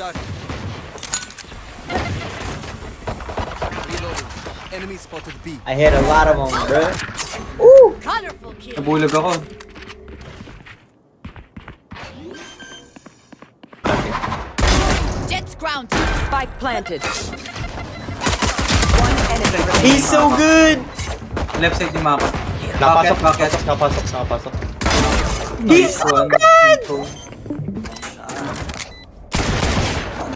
Start. Reloading. Enemy spotted B. I hit a lot of them, bro. Ooh! Colorful kill. Nabulog ako. Jets grounded. Spike planted. One enemy remaining. He's so good! Left side ni Mako. Napasok, Bakit? napasok. He's so good!